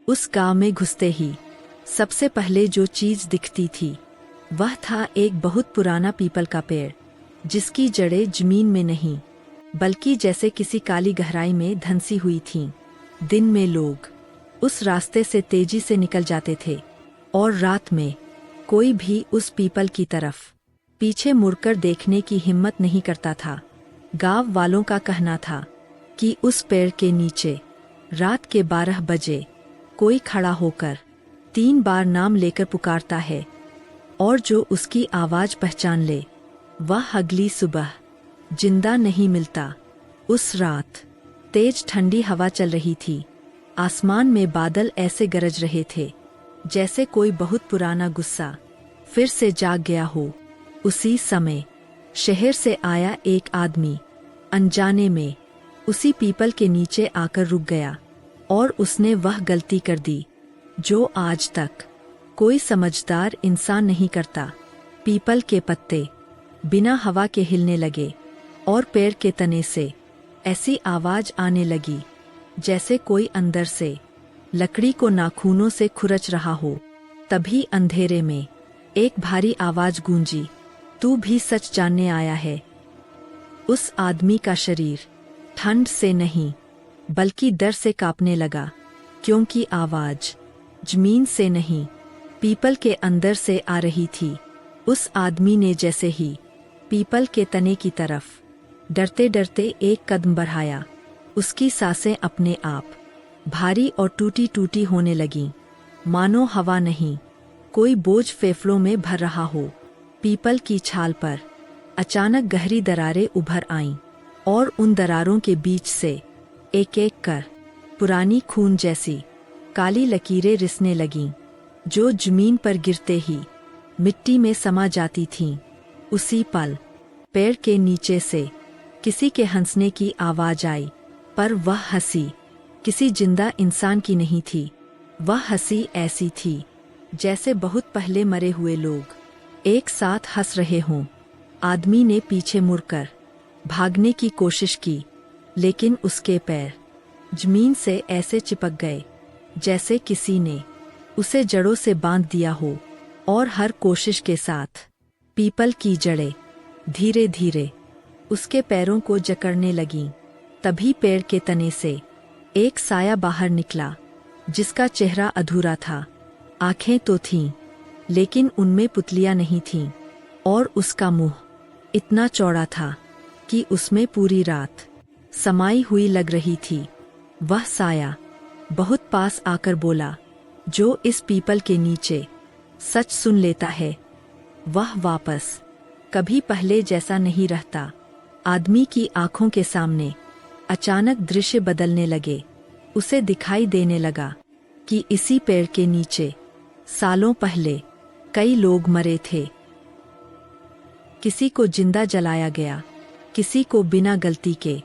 उस गांव में घुसते ही सबसे पहले जो चीज दिखती थी वह था एक बहुत पुराना पीपल का पेड़, जिसकी जड़ें जमीन में नहीं बल्कि जैसे किसी काली गहराई में धंसी हुई थीं। दिन में लोग उस रास्ते से तेजी से निकल जाते थे और रात में कोई भी उस पीपल की तरफ पीछे मुड़कर देखने की हिम्मत नहीं करता था। गांव वालों का कहना था कि उस पेड़ के नीचे रात के 12 बजे कोई खड़ा होकर 3 बार नाम लेकर पुकारता है और जो उसकी आवाज पहचान ले वह अगली सुबह जिंदा नहीं मिलता। उस रात तेज ठंडी हवा चल रही थी। आसमान में बादल ऐसे गरज रहे थे जैसे कोई बहुत पुराना गुस्सा फिर से जाग गया हो। उसी समय शहर से आया एक आदमी अनजाने में उसी पीपल के नीचे आकर रुक गया और उसने वह गलती कर दी जो आज तक कोई समझदार इंसान नहीं करता। पीपल के पत्ते बिना हवा के हिलने लगे और पेड़ के तने से ऐसी आवाज आने लगी जैसे कोई अंदर से लकड़ी को नाखूनों से खुरच रहा हो। तभी अंधेरे में एक भारी आवाज गूंजी, तू भी सच जानने आया है। उस आदमी का शरीर ठंड से नहीं बल्कि डर से कांपने लगा, क्योंकि आवाज जमीन से नहीं पीपल के अंदर से आ रही थी। उस आदमी ने जैसे ही पीपल के तने की तरफ डरते डरते एक कदम बढ़ाया, उसकी सांसें अपने आप भारी और टूटी टूटी होने लगीं, मानो हवा नहीं कोई बोझ फेफड़ों में भर रहा हो। पीपल की छाल पर अचानक गहरी दरारें उभर आईं और उन दरारों के बीच से एक एक कर पुरानी खून जैसी काली लकीरें रिसने लगीं, जो जमीन पर गिरते ही मिट्टी में समा जाती थीं। उसी पल पेड़ के नीचे से किसी के हंसने की आवाज आई, पर वह हंसी किसी जिंदा इंसान की नहीं थी। वह हंसी ऐसी थी जैसे बहुत पहले मरे हुए लोग एक साथ हंस रहे हों। आदमी ने पीछे मुड़कर भागने की कोशिश की, लेकिन उसके पैर जमीन से ऐसे चिपक गए जैसे किसी ने उसे जड़ों से बांध दिया हो, और हर कोशिश के साथ पीपल की जड़ें धीरे धीरे उसके पैरों को जकड़ने लगीं। तभी पेड़ के तने से एक साया बाहर निकला, जिसका चेहरा अधूरा था। आंखें तो थीं, लेकिन उनमें पुतलियां नहीं थीं, और उसका मुंह इतना चौड़ा था कि उसमें पूरी रात समाई हुई लग रही थी। वह साया बहुत पास आकर बोला, जो इस पीपल के नीचे सच सुन लेता है वह वापस कभी पहले जैसा नहीं रहता। आदमी की आंखों के सामने अचानक दृश्य बदलने लगे। उसे दिखाई देने लगा कि इसी पेड़ के नीचे सालों पहले कई लोग मरे थे। किसी को जिंदा जलाया गया, किसी को बिना गलती के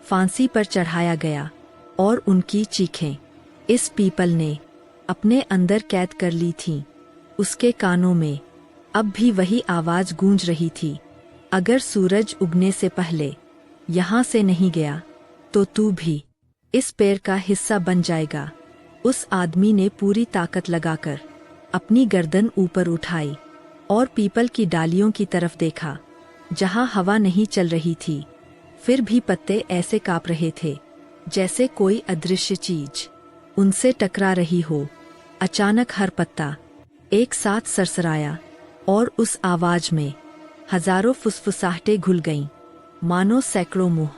फांसी पर चढ़ाया गया, और उनकी चीखें इस पीपल ने अपने अंदर कैद कर ली थीं। उसके कानों में अब भी वही आवाज गूंज रही थी, अगर सूरज उगने से पहले यहाँ से नहीं गया तो तू भी इस पेड़ का हिस्सा बन जाएगा। उस आदमी ने पूरी ताकत लगाकर अपनी गर्दन ऊपर उठाई और पीपल की डालियों की तरफ देखा, जहाँ हवा नहीं चल रही थी, फिर भी पत्ते ऐसे कांप रहे थे जैसे कोई अदृश्य चीज उनसे टकरा रही हो। अचानक हर पत्ता एक साथ सरसराया और उस आवाज में हजारों फुसफुसाहटें घुल गईं, मानो सैकड़ों मुंह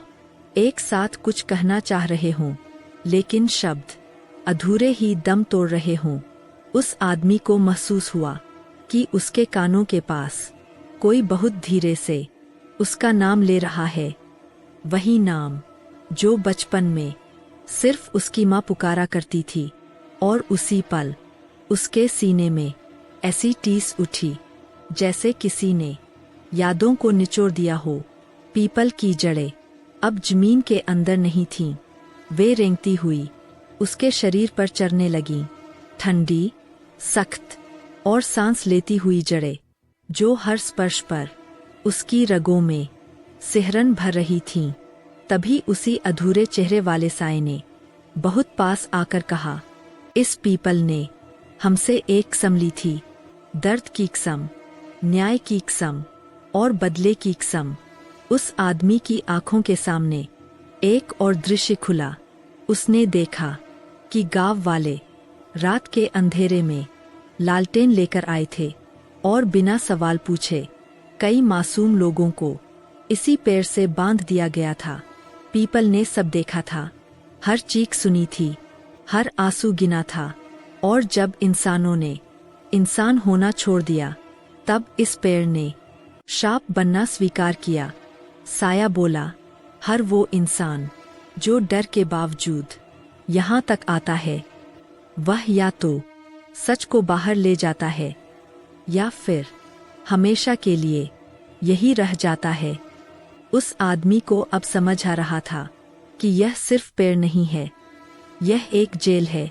एक साथ कुछ कहना चाह रहे हों, लेकिन शब्द अधूरे ही दम तोड़ रहे हों। उस आदमी को महसूस हुआ कि उसके कानों के पास कोई बहुत धीरे से उसका नाम ले रहा है, वही नाम जो बचपन में सिर्फ उसकी माँ पुकारा करती थी। और उसी पल उसके सीने में ऐसी टीस उठी जैसे किसी ने यादों को निचोड़ दिया हो। पीपल की जड़ें अब जमीन के अंदर नहीं थीं, वे रेंगती हुई उसके शरीर पर चढ़ने लगीं, ठंडी, सख्त और सांस लेती हुई जड़ें, जो हर स्पर्श पर उसकी रगों में सिहरन भर रही थीं। तभी उसी अधूरे चेहरे वाले साए ने बहुत पास आकर कहा, इस पीपल ने हमसे एक कसम ली थी, दर्द की कसम, न्याय की कसम और बदले की कसम। उस आदमी की आंखों के सामने एक और दृश्य खुला। उसने देखा कि गांव वाले रात के अंधेरे में लालटेन लेकर आए थे और बिना सवाल पूछे कई मासूम लोगों को इसी पेड़ से बांध दिया गया था। पीपल ने सब देखा था, हर चीख सुनी थी, हर आंसू गिना था। और जब इंसानों ने इंसान होना छोड़ दिया, तब इस पेड़ ने शाप बनना स्वीकार किया। साया बोला, हर वो इंसान जो डर के बावजूद यहाँ तक आता है, वह या तो सच को बाहर ले जाता है या फिर हमेशा के लिए यही रह जाता है। उस आदमी को अब समझ आ रहा था कि यह सिर्फ पेड़ नहीं है, यह एक जेल है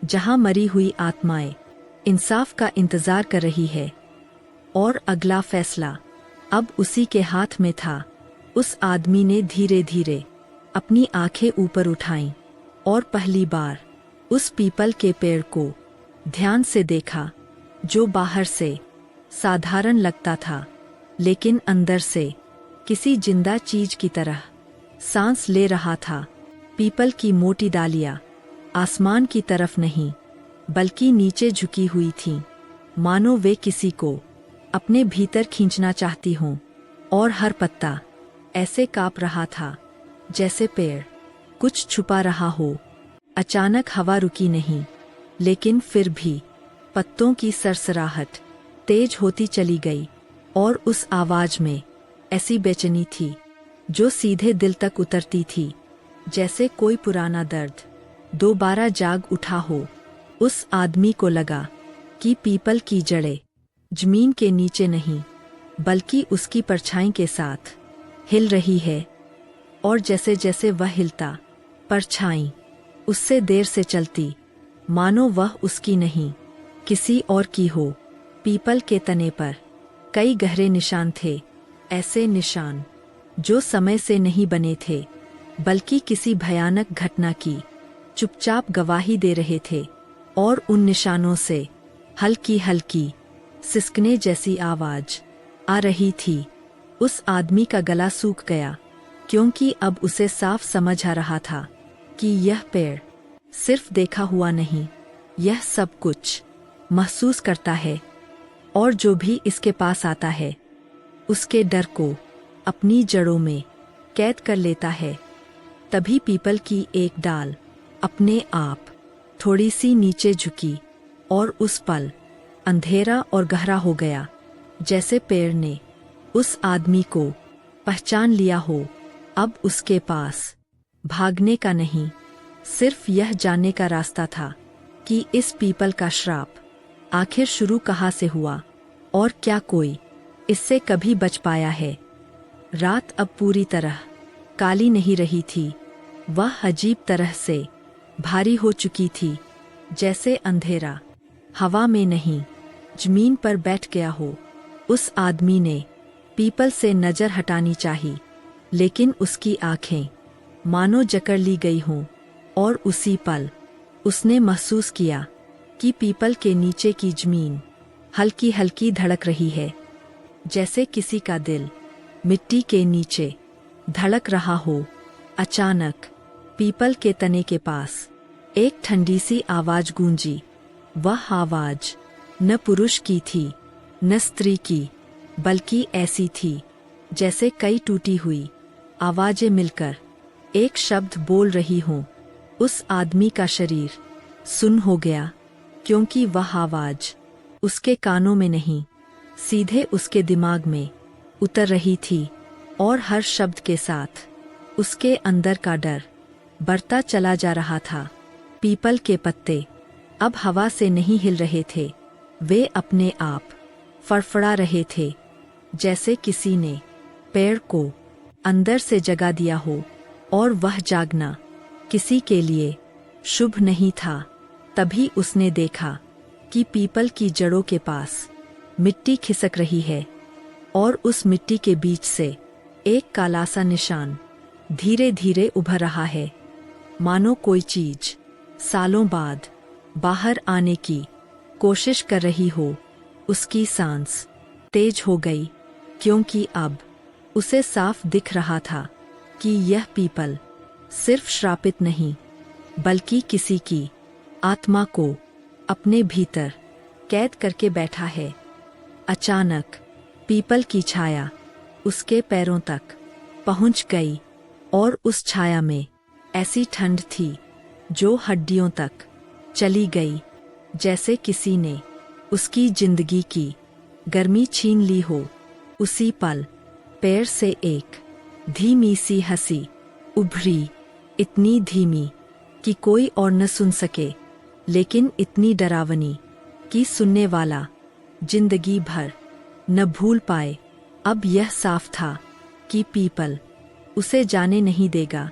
जहां मरी हुई आत्माएं इंसाफ का इंतजार कर रही है। और अगला फैसला अब उसी के हाथ में था। उस आदमी ने धीरे धीरे अपनी आंखें ऊपर उठाईं और पहली बार उस पीपल के पेड़ को ध्यान से देखा, जो बाहर से साधारण लगता था लेकिन अंदर से किसी जिंदा चीज की तरह सांस ले रहा था। पीपल की मोटी डालियां आसमान की तरफ नहीं बल्कि नीचे झुकी हुई थीं, मानो वे किसी को अपने भीतर खींचना चाहती हों। और हर पत्ता ऐसे कांप रहा था जैसे पेड़ कुछ छुपा रहा हो। अचानक हवा रुकी नहीं, लेकिन फिर भी पत्तों की सरसराहट तेज होती चली गई और उस आवाज में ऐसी बेचैनी थी जो सीधे दिल तक उतरती थी, जैसे कोई पुराना दर्द दोबारा जाग उठा हो। उस आदमी को लगा कि पीपल की जड़ें जमीन के नीचे नहीं बल्कि उसकी परछाई के साथ हिल रही है। और जैसे जैसे वह हिलता, परछाई उससे देर से चलती, मानो वह उसकी नहीं किसी और की हो। पीपल के तने पर कई गहरे निशान थे, ऐसे निशान जो समय से नहीं बने थे बल्कि किसी भयानक घटना की चुपचाप गवाही दे रहे थे। और उन निशानों से हल्की हल्की सिसकने जैसी आवाज आ रही थी। उस आदमी का गला सूख गया, क्योंकि अब उसे साफ समझ आ रहा था कि यह पेड़ सिर्फ देखा हुआ नहीं, यह सब कुछ महसूस करता है। और जो भी इसके पास आता है उसके डर को अपनी जड़ों में कैद कर लेता है। तभी पीपल की एक डाल अपने आप थोड़ी सी नीचे झुकी और उस पल अंधेरा और गहरा हो गया, जैसे पेड़ ने उस आदमी को पहचान लिया हो। अब उसके पास भागने का नहीं, सिर्फ यह जानने का रास्ता था कि इस पीपल का श्राप आखिर शुरू कहाँ से हुआ और क्या कोई इससे कभी बच पाया है। रात अब पूरी तरह काली नहीं रही थी, वह अजीब तरह से भारी हो चुकी थी, जैसे अंधेरा हवा में नहीं जमीन पर बैठ गया हो। उस आदमी ने पीपल से नजर हटानी चाहिए, लेकिन उसकी आंखें मानो जकड़ ली गई हों। और उसी पल उसने महसूस किया कि पीपल के नीचे की जमीन हल्की हल्की धड़क रही है, जैसे किसी का दिल मिट्टी के नीचे धड़क रहा हो। अचानक पीपल के तने के पास एक ठंडी सी आवाज गूंजी। वह आवाज न पुरुष की थी न स्त्री की, बल्कि ऐसी थी जैसे कई टूटी हुई आवाजें मिलकर एक शब्द बोल रही हों। उस आदमी का शरीर सुन्न हो गया, क्योंकि वह आवाज उसके कानों में नहीं, सीधे उसके दिमाग में उतर रही थी। और हर शब्द के साथ उसके अंदर का डर बढ़ता चला जा रहा था। पीपल के पत्ते अब हवा से नहीं हिल रहे थे, वे अपने आप फड़फड़ा रहे थे, जैसे किसी ने पेड़ को अंदर से जगा दिया हो। और वह जागना किसी के लिए शुभ नहीं था। तभी उसने देखा कि पीपल की जड़ों के पास मिट्टी खिसक रही है और उस मिट्टी के बीच से एक काला सा निशान धीरे धीरे उभर रहा है, मानो कोई चीज सालों बाद बाहर आने की कोशिश कर रही हो। उसकी सांस तेज हो गई, क्योंकि अब उसे साफ दिख रहा था कि यह पीपल सिर्फ श्रापित नहीं, बल्कि किसी की आत्मा को अपने भीतर कैद करके बैठा है। अचानक पीपल की छाया उसके पैरों तक पहुंच गई, और उस छाया में ऐसी ठंड थी जो हड्डियों तक चली गई, जैसे किसी ने उसकी जिंदगी की गर्मी छीन ली हो। उसी पल पैर से एक धीमी सी हंसी उभरी, इतनी धीमी कि कोई और न सुन सके, लेकिन इतनी डरावनी कि सुनने वाला जिंदगी भर न भूल पाए। अब यह साफ था कि पीपल उसे जाने नहीं देगा,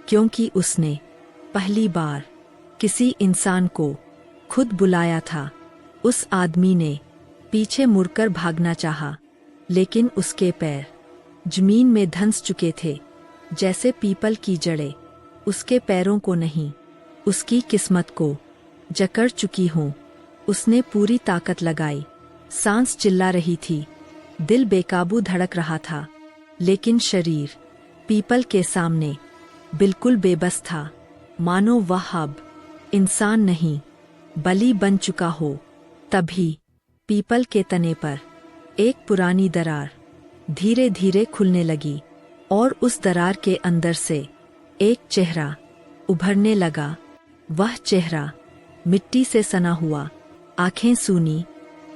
क्योंकि उसने पहली बार किसी इंसान को खुद बुलाया था। उस आदमी ने पीछे मुड़कर भागना चाहा, लेकिन उसके पैर जमीन में धंस चुके थे, जैसे पीपल की जड़ें उसके पैरों को नहीं, उसकी किस्मत को जकड़ चुकी हों। उसने पूरी ताकत लगाई, सांस चिल्ला रही थी, दिल बेकाबू धड़क रहा था, लेकिन शरीर पीपल के सामने बिल्कुल बेबस था, मानो वह अब इंसान नहीं बलि बन चुका हो। तभी पीपल के तने पर एक पुरानी दरार धीरे धीरे खुलने लगी, और उस दरार के अंदर से एक चेहरा उभरने लगा। वह चेहरा मिट्टी से सना हुआ, आंखें सूनी,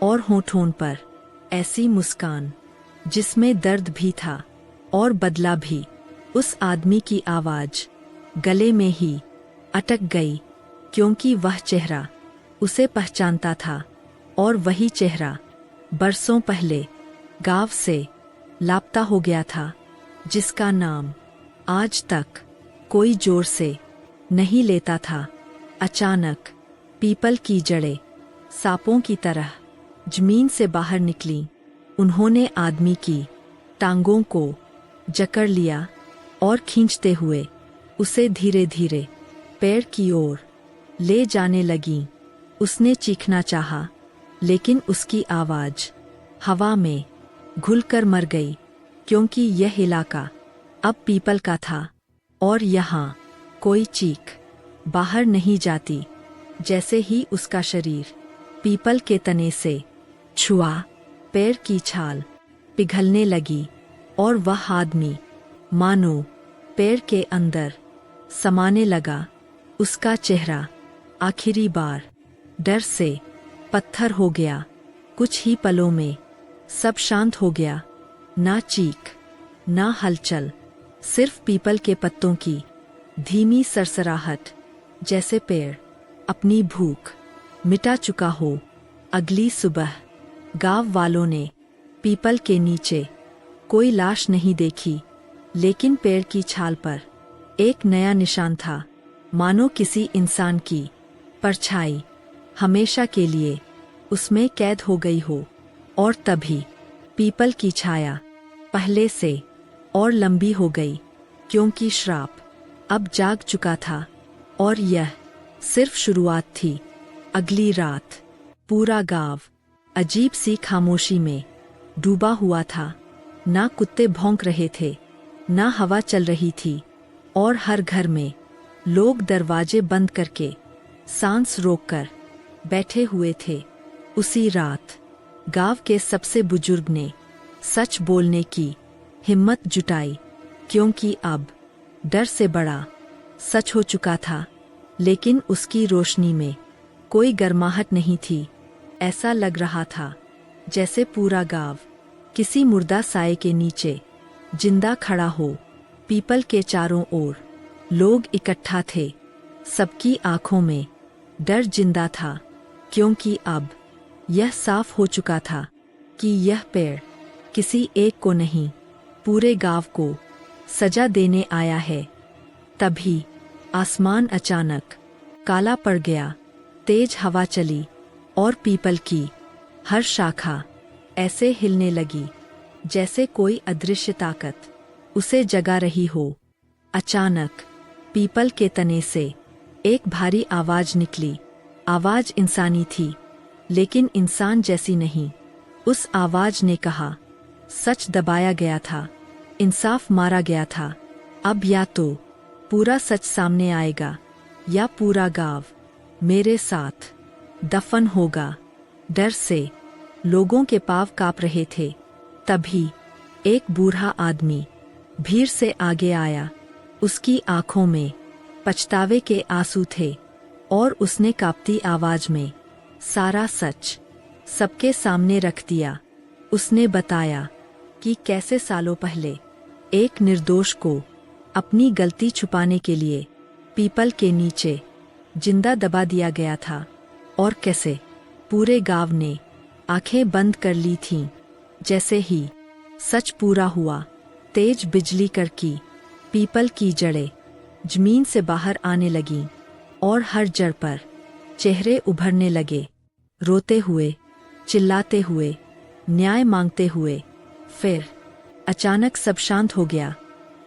और होठों पर ऐसी मुस्कान जिसमें दर्द भी था और बदला भी। उस आदमी की आवाज गले में ही अटक गई, क्योंकि वह चेहरा उसे पहचानता था, और वही चेहरा बरसों पहले गांव से लापता हो गया था, जिसका नाम आज तक कोई जोर से नहीं लेता था। अचानक पीपल की जड़ें सांपों की तरह जमीन से बाहर निकलीं। उन्होंने आदमी की टांगों को जकड़ लिया और खींचते हुए उसे धीरे धीरे पेड़ की ओर ले जाने लगीं। उसने चीखना चाहा, लेकिन उसकी आवाज हवा में घुलकर मर गई, क्योंकि यह इलाका अब पीपल का था, और यहाँ कोई चीख बाहर नहीं जाती। जैसे ही उसका शरीर पीपल के तने से छुआ, पैर की छाल पिघलने लगी, और वह आदमी मानो पैर के अंदर समाने लगा। उसका चेहरा आखिरी बार डर से पत्थर हो गया। कुछ ही पलों में सब शांत हो गया, ना चीख, ना हलचल, सिर्फ पीपल के पत्तों की धीमी सरसराहट, जैसे पेड़ अपनी भूख मिटा चुका हो। अगली सुबह गांव वालों ने पीपल के नीचे कोई लाश नहीं देखी, लेकिन पेड़ की छाल पर एक नया निशान था, मानो किसी इंसान की परछाई हमेशा के लिए उसमें कैद हो गई हो। और तभी पीपल की छाया पहले से और लंबी हो गई, क्योंकि श्राप अब जाग चुका था, और यह सिर्फ शुरुआत थी। अगली रात पूरा गांव अजीब सी खामोशी में डूबा हुआ था। ना कुत्ते भौंक रहे थे, ना हवा चल रही थी, और हर घर में लोग दरवाजे बंद करके सांस रोककर बैठे हुए थे। उसी रात गांव के सबसे बुजुर्ग ने सच बोलने की हिम्मत जुटाई, क्योंकि अब डर से बड़ा सच हो चुका था, लेकिन उसकी रोशनी में कोई गर्माहट नहीं थी। ऐसा लग रहा था जैसे पूरा गांव किसी मुर्दा साए के नीचे जिंदा खड़ा हो। पीपल के चारों ओर लोग इकट्ठा थे, सबकी आंखों में डर जिंदा था, क्योंकि अब यह साफ हो चुका था कि यह पेड़ किसी एक को नहीं, पूरे गांव को सजा देने आया है। तभी आसमान अचानक काला पड़ गया, तेज हवा चली, और पीपल की हर शाखा ऐसे हिलने लगी जैसे कोई अदृश्य ताकत उसे जगा रही हो। अचानक पीपल के तने से एक भारी आवाज निकली, आवाज इंसानी थी, लेकिन इंसान जैसी नहीं। उस आवाज ने कहा, सच दबाया गया था, इंसाफ मारा गया था। अब या तो पूरा सच सामने आएगा या पूरा गांव मेरे साथ दफन होगा। डर से लोगों के पांव कांप रहे थे। तभी एक बूढ़ा आदमी भीड़ से आगे आया। उसकी आंखों में पछतावे के आंसू थे और उसने कांपती आवाज में सारा सच सबके सामने रख दिया। उसने बताया कि कैसे सालों पहले एक निर्दोष को अपनी गलती छुपाने के लिए पीपल के नीचे जिंदा दबा दिया गया था और कैसे पूरे गांव ने आंखें बंद कर ली थीं। जैसे ही सच पूरा हुआ, तेज बिजली कड़की, पीपल की जड़ें जमीन से बाहर आने लगीं और हर जड़ पर चेहरे उभरने लगे, रोते हुए, चिल्लाते हुए, न्याय मांगते हुए। फिर अचानक सब शांत हो गया।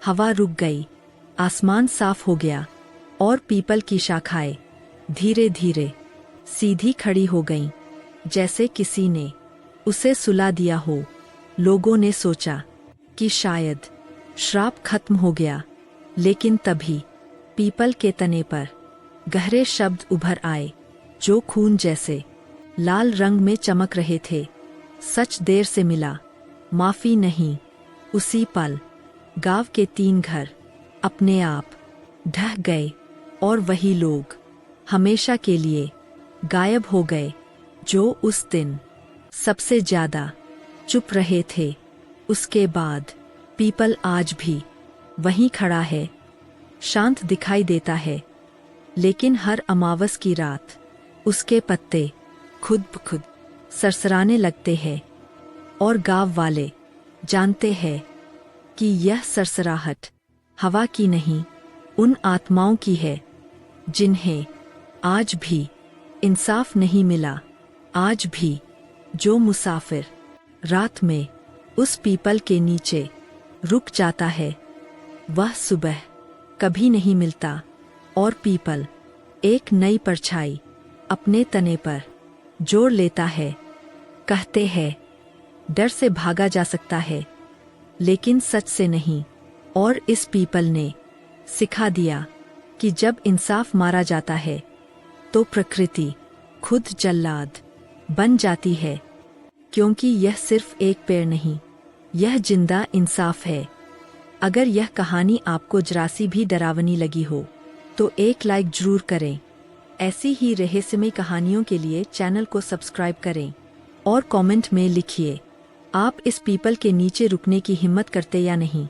हवा रुक गई, आसमान साफ हो गया और पीपल की शाखाएं धीरे धीरे सीधी खड़ी हो गईं, जैसे किसी ने उसे सुला दिया हो। लोगों ने सोचा कि शायद श्राप खत्म हो गया, लेकिन तभी पीपल के तने पर गहरे शब्द उभर आए, जो खून जैसे लाल रंग में चमक रहे थे। सच देर से मिला, माफी नहीं। उसी पल गांव के 3 घर अपने आप ढह गए और वही लोग हमेशा के लिए गायब हो गए, जो उस दिन सबसे ज्यादा चुप रहे थे। उसके बाद पीपल आज भी वहीं खड़ा है, शांत दिखाई देता है, लेकिन हर अमावस की रात उसके पत्ते खुद ब खुद सरसराने लगते हैं और गांव वाले जानते हैं कि यह सरसराहट हवा की नहीं, उन आत्माओं की है जिन्हें आज भी इंसाफ नहीं मिला। आज भी जो मुसाफिर रात में उस पीपल के नीचे रुक जाता है, वह सुबह कभी नहीं मिलता और पीपल एक नई परछाई अपने तने पर जोड़ लेता है। कहते हैं, डर से भागा जा सकता है, लेकिन सच से नहीं। और इस पीपल ने सिखा दिया कि जब इंसाफ मारा जाता है, तो प्रकृति खुद जल्लाद बन जाती है, क्योंकि यह सिर्फ एक पेड़ नहीं, यह जिंदा इंसाफ है। अगर यह कहानी आपको जरा सी भी डरावनी लगी हो, तो एक लाइक जरूर करें। ऐसी ही रहस्यमय कहानियों के लिए चैनल को सब्सक्राइब करें और कमेंट में लिखिए, आप इस पीपल के नीचे रुकने की हिम्मत करते या नहीं।